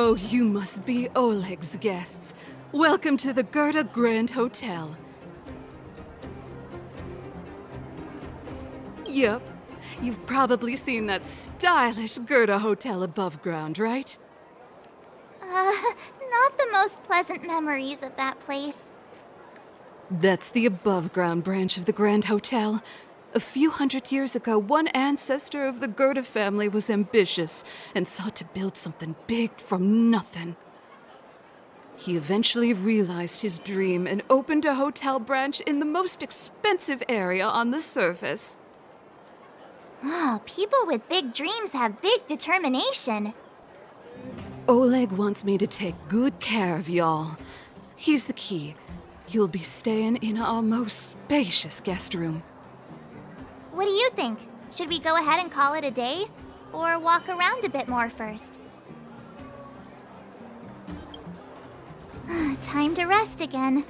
Oh, you must be Oleg's guests. Welcome to the Gerda Grand Hotel. Yup. You've probably seen that stylish Gerda Hotel above ground, right? Not the most pleasant memories of that place. That's the above-ground branch of the Grand Hotel. A few hundred years ago, one ancestor of the Gerda family was ambitious and sought to build something big from nothing. He eventually realized his dream and opened a hotel branch in the most expensive area on the surface. People with big dreams have big determination. Oleg wants me to take good care of y'all. Here's the key. You'll be staying in our most spacious guest room. What do you think? Should we go ahead and call it a day? Or walk around a bit more first? Time to rest again.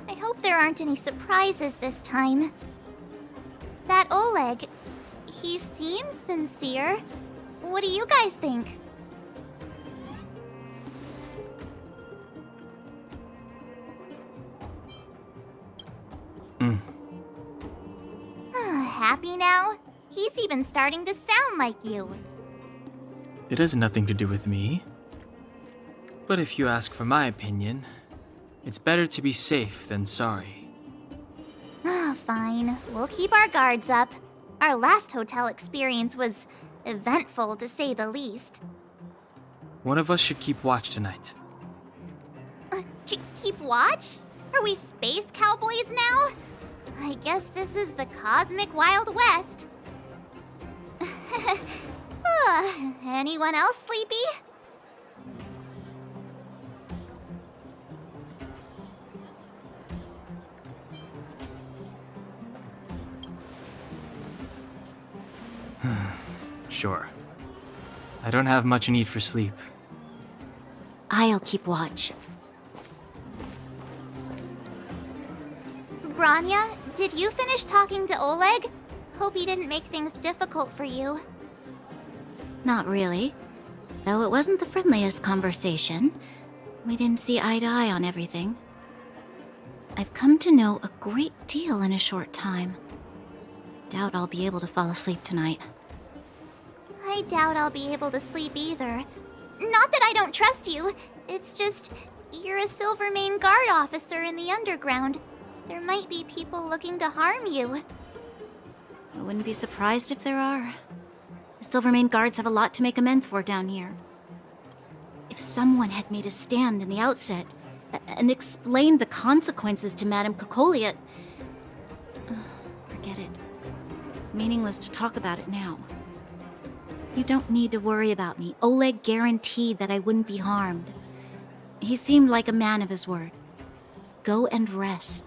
I hope there aren't any surprises this time. That Oleg, he seems sincere. What do you guys think? Happy now? He's even starting to sound like you. It has nothing to do with me. But if you ask for my opinion, it's better to be safe than sorry. Fine. We'll keep our guards up. Our last hotel experience was eventful, to say the least. One of us should keep watch tonight. Keep watch? Are we space cowboys now? I guess this is the cosmic Wild West. Anyone else sleepy? Sure. I don't have much need for sleep. I'll keep watch. Branya, did you finish talking to Oleg? Hope he didn't make things difficult for you. Not really. Though it wasn't the friendliest conversation. We didn't see eye to eye on everything. I've come to know a great deal in a short time. Doubt I'll be able to fall asleep tonight. I doubt I'll be able to sleep either. Not that I don't trust you. It's just, you're a Silvermane Guard officer in the underground. There might be people looking to harm you. I wouldn't be surprised if there are. The Silvermane Guards have a lot to make amends for down here. If someone had made a stand in the outset and explained the consequences to Madame Kokolia... Forget it. It's meaningless to talk about it now. You don't need to worry about me. Oleg guaranteed that I wouldn't be harmed. He seemed like a man of his word. Go and rest.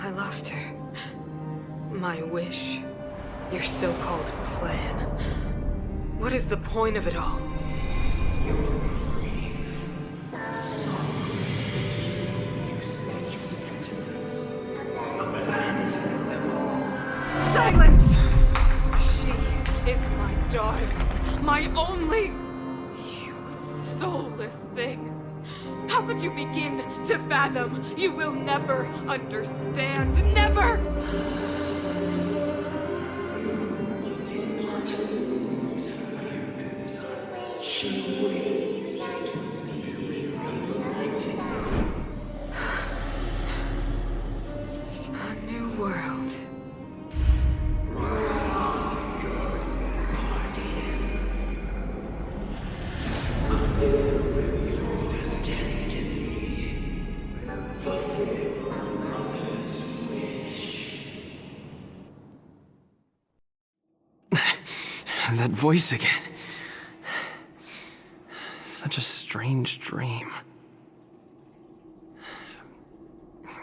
I lost her. My wish. Your so-called plan. What is the point of it all? Silence! She is my daughter. My only... You soulless thing. How could you begin to fathom? You will never understand. Never! A new world. That voice again. Such a strange dream.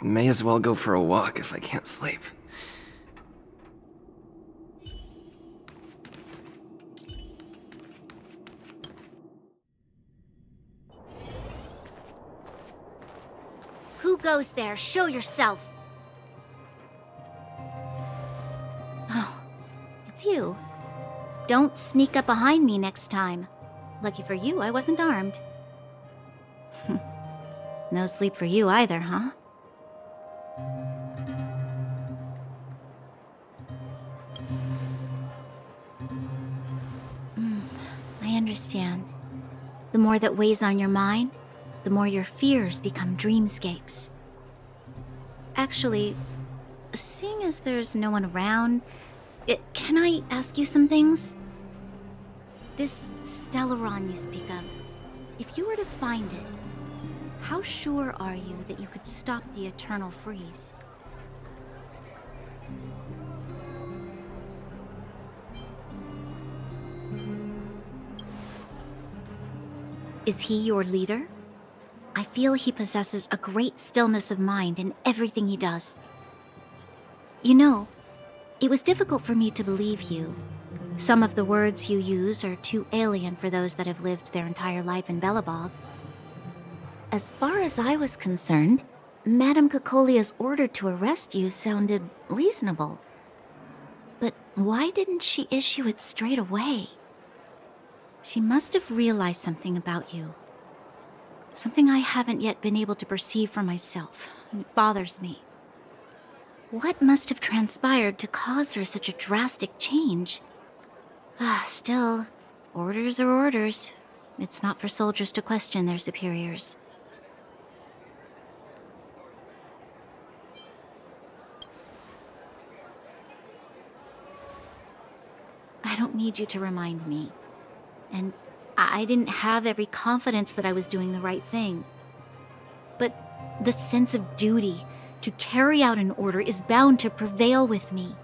May as well go for a walk if I can't sleep. Who goes there? Show yourself! Oh, it's you. Don't sneak up behind me next time. Lucky for you, I wasn't armed. No sleep for you either, huh? I understand. The more that weighs on your mind, the more your fears become dreamscapes. Actually, seeing as there's no one around, can I ask you some things? This Stellaron you speak of, if you were to find it, how sure are you that you could stop the eternal freeze? Is he your leader? I feel he possesses a great stillness of mind in everything he does. You know, it was difficult for me to believe you. Some of the words you use are too alien for those that have lived their entire life in Belobog. As far as I was concerned, Madame Cocolia's order to arrest you sounded reasonable. But why didn't she issue it straight away? She must have realized something about you. Something I haven't yet been able to perceive for myself. It bothers me. What must have transpired to cause her such a drastic change? Still, orders are orders. It's not for soldiers to question their superiors. I don't need you to remind me. And I didn't have every confidence that I was doing the right thing. But the sense of duty to carry out an order is bound to prevail with me.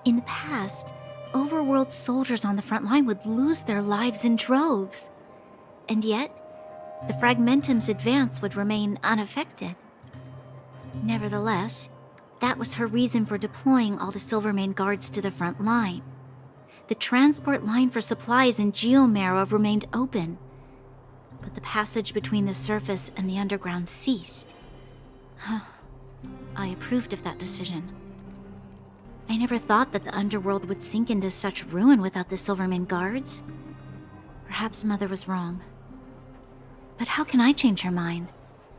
In the past, overworld soldiers on the front line would lose their lives in droves. And yet, the Fragmentum's advance would remain unaffected. Nevertheless, that was her reason for deploying all the Silvermane guards to the front line. The transport line for supplies in Geomera remained open, but the passage between the surface and the underground ceased. I approved of that decision. I never thought that the underworld would sink into such ruin without the Silvermane guards. Perhaps Mother was wrong. But how can I change her mind?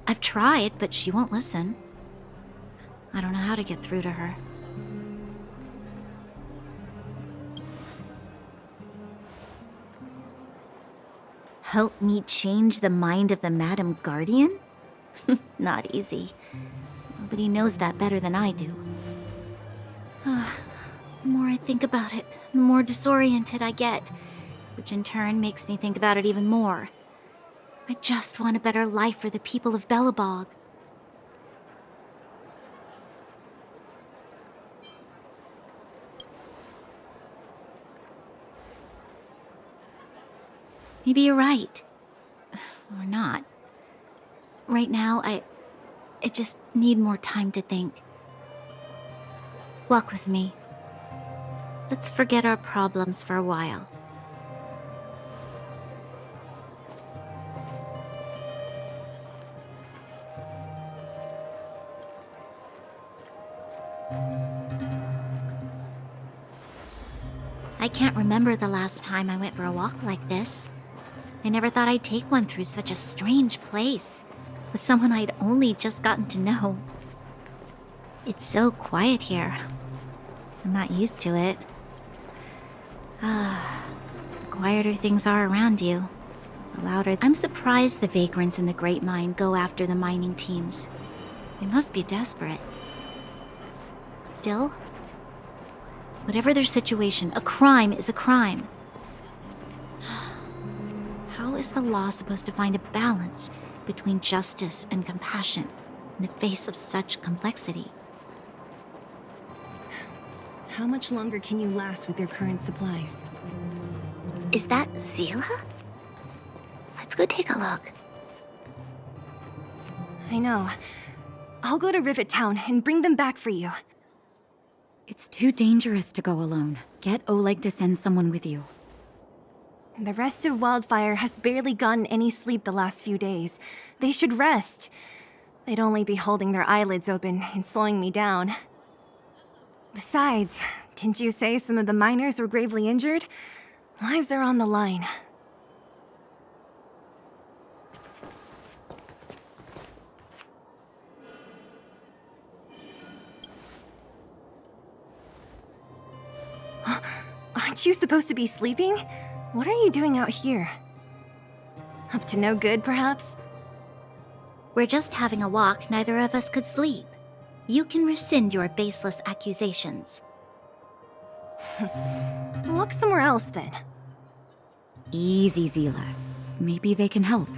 I've tried, but she won't listen. I don't know how to get through to her. Help me change the mind of the Madam Guardian? Not easy. Nobody knows that better than I do. The more I think about it, the more disoriented I get, which in turn makes me think about it even more. I just want a better life for the people of Belobog. Maybe you're right. Or not. Right now, I just need more time to think. Walk with me. Let's forget our problems for a while. I can't remember the last time I went for a walk like this. I never thought I'd take one through such a strange place, with someone I'd only just gotten to know. It's so quiet here. I'm not used to it. The quieter things are around you, the louder. I'm surprised the vagrants in the Great Mine go after the mining teams. They must be desperate. Still, whatever their situation, a crime is a crime. How is the law supposed to find a balance between justice and compassion in the face of such complexity? How much longer can you last with your current supplies? Is that Zila? Let's go take a look. I know. I'll go to Rivet Town and bring them back for you. It's too dangerous to go alone. Get Oleg to send someone with you. The rest of Wildfire has barely gotten any sleep the last few days. They should rest. They'd only be holding their eyelids open and slowing me down. Besides, didn't you say some of the miners were gravely injured? Lives are on the line. Aren't you supposed to be sleeping? What are you doing out here? Up to no good, perhaps? We're just having a walk, neither of us could sleep. You can rescind your baseless accusations. Walk somewhere else, then. Easy, Zila. Maybe they can help.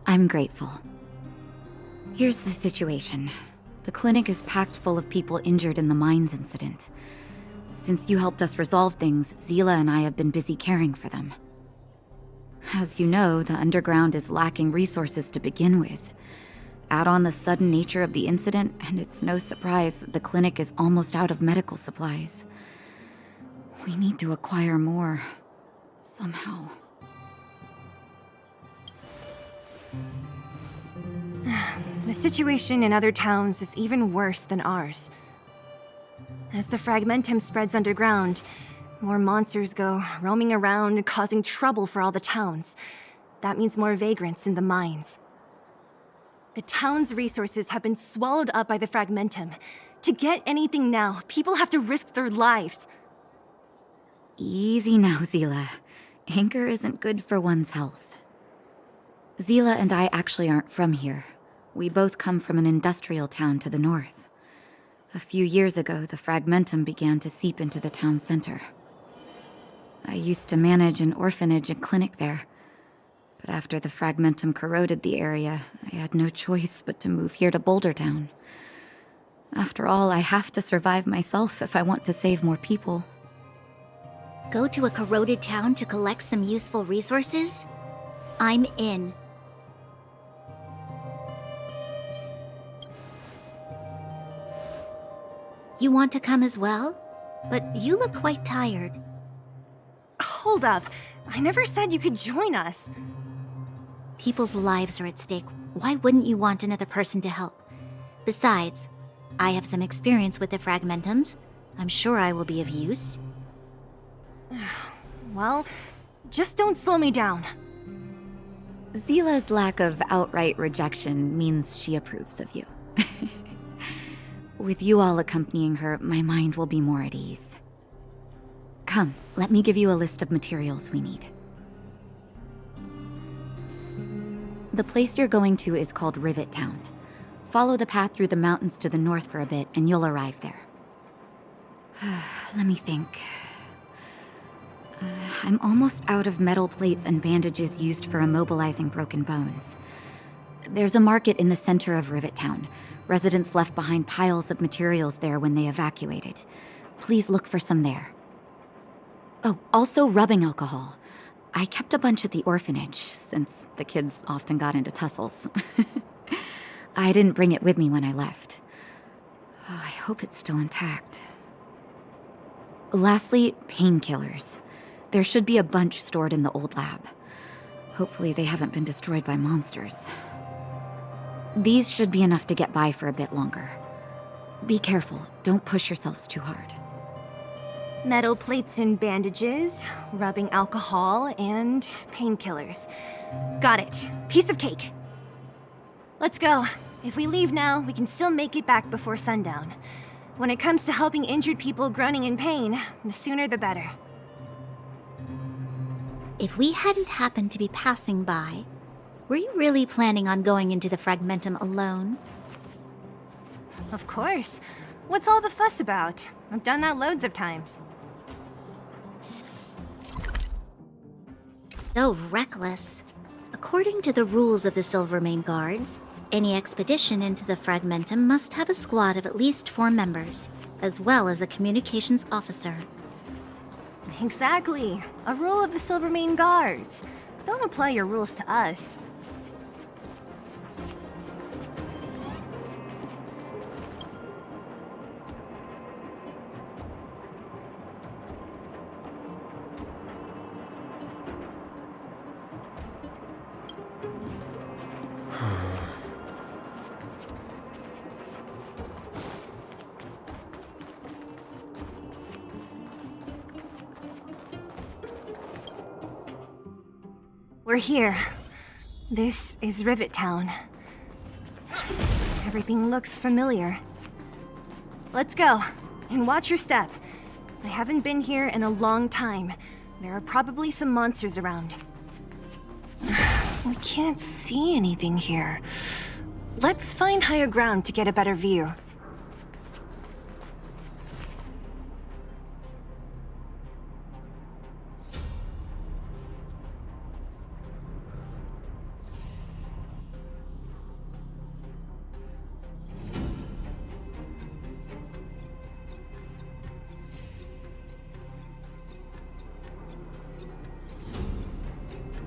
I'm grateful. Here's the situation. The clinic is packed full of people injured in the mines incident. Since you helped us resolve things, Zila and I have been busy caring for them. As you know, the underground is lacking resources to begin with. Add on the sudden nature of the incident, and it's no surprise that the clinic is almost out of medical supplies. We need to acquire more. Somehow. The situation in other towns is even worse than ours. As the fragmentum spreads underground, more monsters go roaming around, causing trouble for all the towns. That means more vagrants in the mines. The town's resources have been swallowed up by the fragmentum. To get anything now, people have to risk their lives. Easy now, Zila. Anger isn't good for one's health. Zila and I actually aren't from here. We both come from an industrial town to the north. A few years ago, the fragmentum began to seep into the town center. I used to manage an orphanage and clinic there. But after the fragmentum corroded the area, I had no choice but to move here to Boulder Town. After all, I have to survive myself if I want to save more people. Go to a corroded town to collect some useful resources? I'm in. You want to come as well? But you look quite tired. Hold up. I never said you could join us. People's lives are at stake. Why wouldn't you want another person to help? Besides, I have some experience with the fragmentums. I'm sure I will be of use. Well, just don't slow me down. Zila's lack of outright rejection means she approves of you. With you all accompanying her, my mind will be more at ease. Come, let me give you a list of materials we need. The place you're going to is called Rivet Town. Follow the path through the mountains to the north for a bit, and you'll arrive there. Let me think. I'm almost out of metal plates and bandages used for immobilizing broken bones. There's a market in the center of Rivet Town. Residents left behind piles of materials there when they evacuated. Please look for some there. Oh, also rubbing alcohol. I kept a bunch at the orphanage, since the kids often got into tussles. I didn't bring it with me when I left. Oh, I hope it's still intact. Lastly, painkillers. There should be a bunch stored in the old lab. Hopefully they haven't been destroyed by monsters. These should be enough to get by for a bit longer. Be careful, don't push yourselves too hard. Metal plates and bandages, rubbing alcohol, and painkillers. Got it. Piece of cake. Let's go. If we leave now, we can still make it back before sundown. When it comes to helping injured people groaning in pain, the sooner the better. If we hadn't happened to be passing by, were you really planning on going into the Fragmentum alone? Of course. What's all the fuss about? I've done that loads of times. So reckless. According to the rules of the Silvermane Guards, any expedition into the Fragmentum must have a squad of at least 4 members, as well as a communications officer. Exactly. A rule of the Silvermane Guards. Don't apply your rules to us. We're here. This is Rivet Town. Everything looks familiar. Let's go, and watch your step. I haven't been here in a long time. There are probably some monsters around. We can't see anything here. Let's find higher ground to get a better view.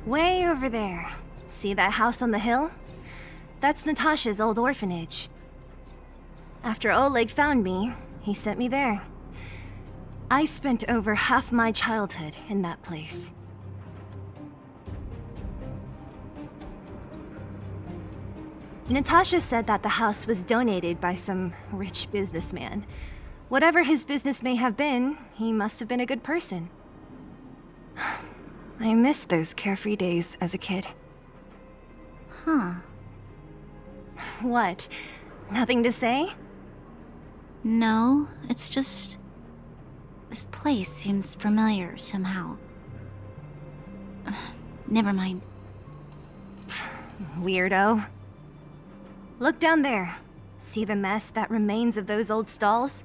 Way over there. See that house on the hill? That's Natasha's old orphanage. After Oleg found me, he sent me there. I spent over half my childhood in that place. Natasha said that the house was donated by some rich businessman. Whatever his business may have been, he must have been a good person. I miss those carefree days as a kid. Huh. What? Nothing to say? No, it's just... this place seems familiar somehow. Never mind. Weirdo. Look down there. See the mess that remains of those old stalls?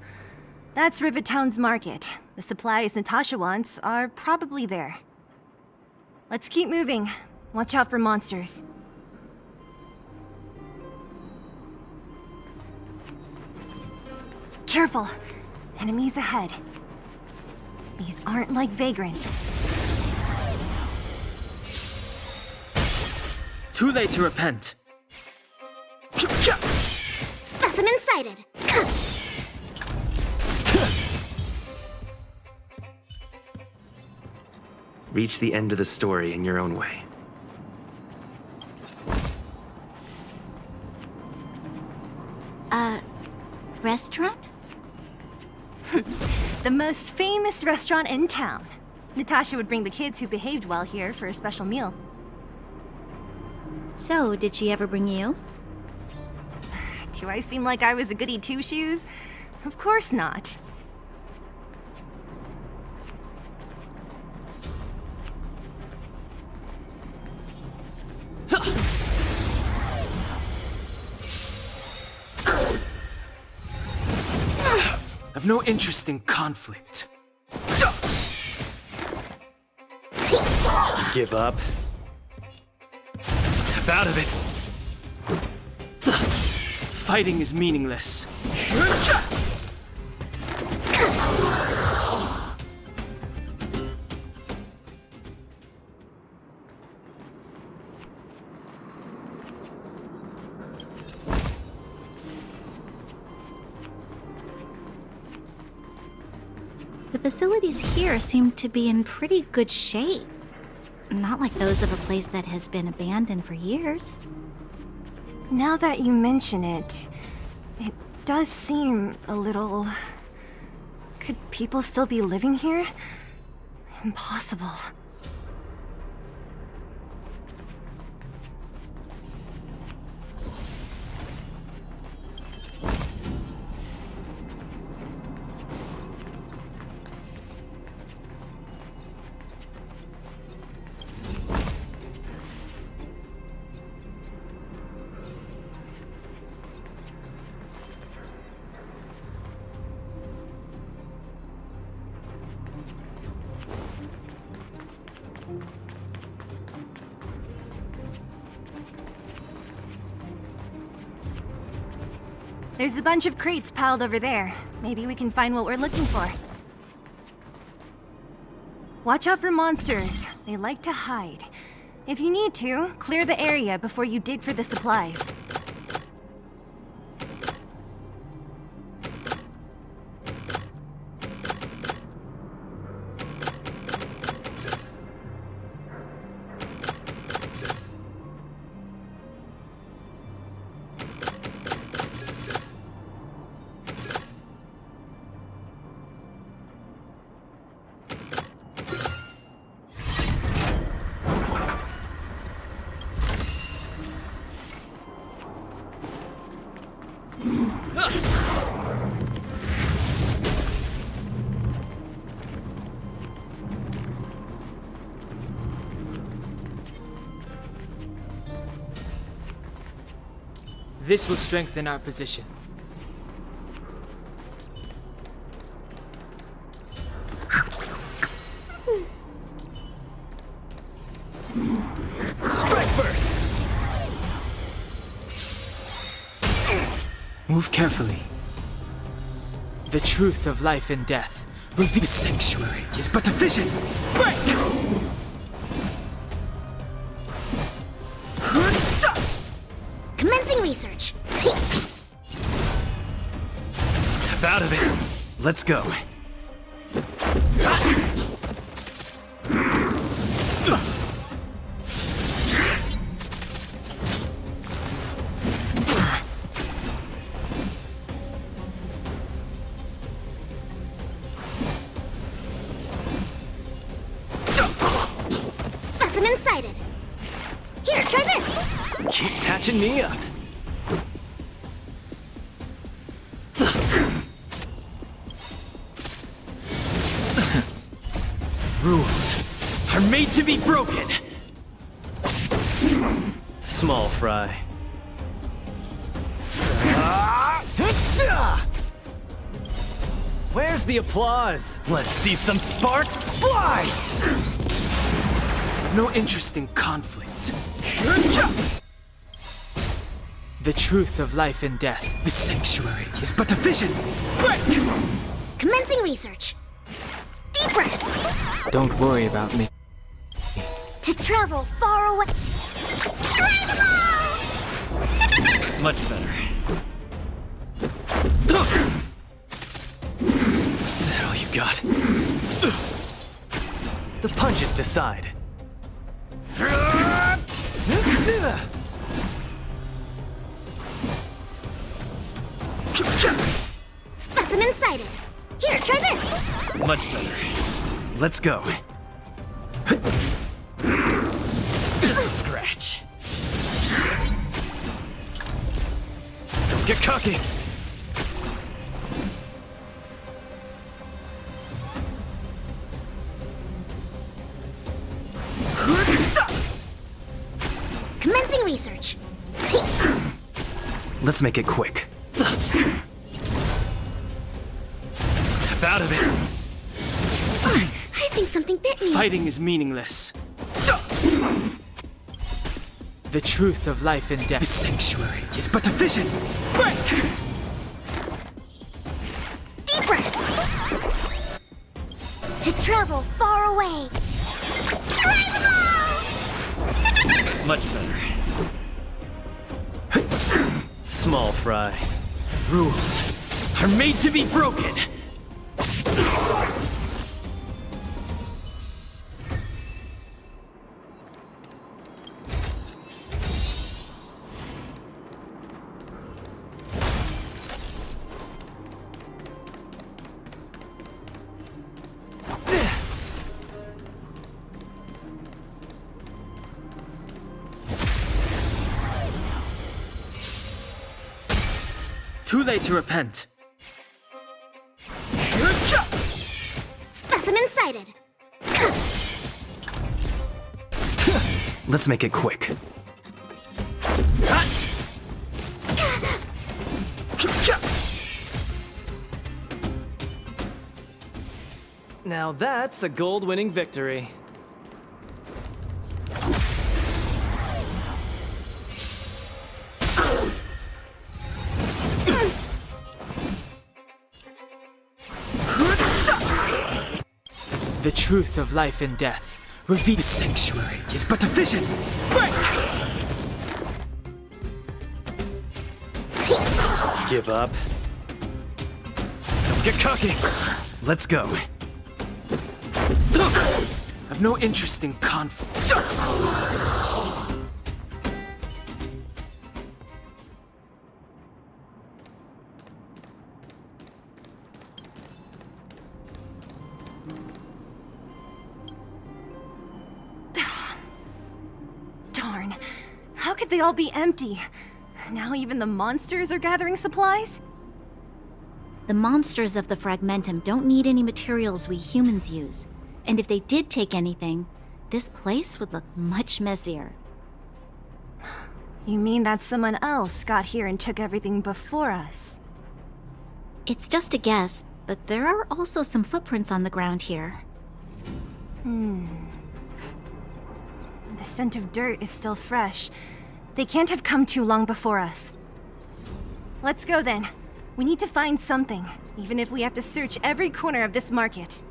That's Rivet Town's market. The supplies Natasha wants are probably there. Let's keep moving. Watch out for monsters. Careful! Enemies ahead. These aren't like vagrants. Too late to repent. Specimen sighted! Reach the end of the story in your own way. Restaurant? The most famous restaurant in town. Natasha would bring the kids who behaved well here for a special meal. So, did she ever bring you? Do I seem like I was a goody two-shoes? Of course not. I've no interest in conflict. Give up. Step out of it. Fighting is meaningless. The facilities here seem to be in pretty good shape. Not like those of a place that has been abandoned for years. Now that you mention it, it does seem a little... Could people still be living here? Impossible. There's a bunch of crates piled over there. Maybe we can find what we're looking for. Watch out for monsters. They like to hide. If you need to, clear the area before you dig for the supplies. This will strengthen our position. Strike first! Move carefully. The truth of life and death will be the sanctuary is but a vision. Break! Commencing research. Step out of it. Let's go. Specimen sighted. Here, try this. Keep catching me up. Rules are made to be broken. Small fry. Where's the applause? Let's see some sparks fly! No interest in conflict. The truth of life and death, the sanctuary, is but a vision. Break! Commencing research. Deep breath. Don't worry about me. To travel far away. Try them all! Much better. Is that all you got? The punches decide. Specimen sighted. Here, try this. Much better. Let's go. Just a scratch. Don't get cocky. Commencing research. Let's make it quick. Step out of it. I think something bit me. Fighting is meaningless. The truth of life and death, the sanctuary, is but a vision. Break! Deep breath. To travel far away. Try them all! Much better. Small fry. Rules are made to be broken. Too late to repent. Specimen sighted. Let's make it quick. Now that's a gold-winning victory. The truth of life and death. Reveal the sanctuary is but a vision. Break! Give up. Don't get cocky. Let's go. I've no interest in conflict. Darn. How could they all be empty? Now even the monsters are gathering supplies? The monsters of the Fragmentum don't need any materials we humans use. And if they did take anything, this place would look much messier. You mean that someone else got here and took everything before us? It's just a guess, but there are also some footprints on the ground here. The scent of dirt is still fresh. They can't have come too long before us. Let's go then. We need to find something, even if we have to search every corner of this market.